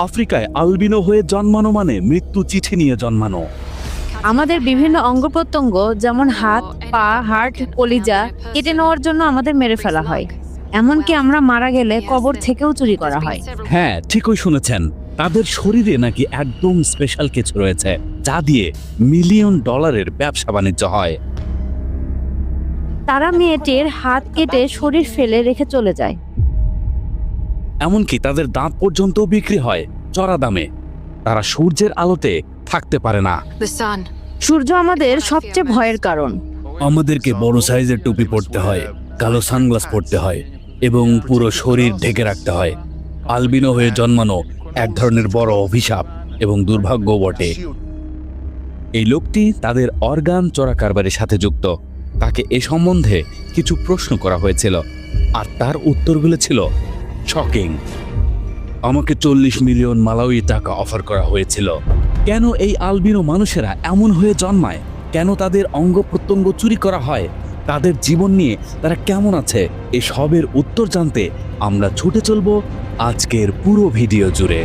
আফ্রিকায় আলবিনো হয়ে জন্মানো মানে মৃত্যু চিঠি নিয়ে জন্মানো। আমাদের বিভিন্ন অঙ্গ প্রত্যঙ্গ যেমন হাত, পা, হার্ট, কলিজা কেটে নেওয়ার জন্য আমাদের মেরে ফেলা হয়। এমনকি আমরা মারা গেলে কবর থেকেও চুরি করা হয়। হ্যাঁ, ঠিকই শুনেছেন। তাদের শরীরে নাকি একদম স্পেশাল কিছু রয়েছে, যা দিয়ে মিলিয়ন ডলারের ব্যবসা বাণিজ্য হয়। তারা মেয়েটির হাত কেটে শরীর ফেলে রেখে চলে যায়। এমনকি তাদের দাঁত পর্যন্ত বিক্রি হয় চড়া দামে। তারা সূর্যের আলোতে থাকতে পারে না। সূর্য আমাদের সবচেয়ে ভয়ের কারণ। আমাদেরকে বড় সাইজের টুপি পরতে হয়, কালো সানগ্লাস পরতে হয় এবং পুরো শরীর ঢেকে রাখতে হয়। আলবিনো হয়ে জন্মানো এক ধরনের বড় অভিশাপ এবং দুর্ভাগ্য বটে। এই লোকটি তাদের অর্গান চোরা কারবারের সাথে যুক্ত। তাকে এ সম্বন্ধে কিছু প্রশ্ন করা হয়েছিল, আর তার উত্তরগুলো ছিল শকিং। আমাকে 40 মিলিয়ন মালাউই টাকা অফার করা হয়েছিল। কেন এই আলবিনো মানুষেরা এমন হয়ে জন্মায়? কেন তাদের অঙ্গ প্রত্যঙ্গ চুরি করা হয়? তাদের জীবন নিয়ে তারা কেমন আছে? এসবের উত্তর জানতে আমরা ছুটে চলব আজকের পুরো ভিডিও জুড়ে।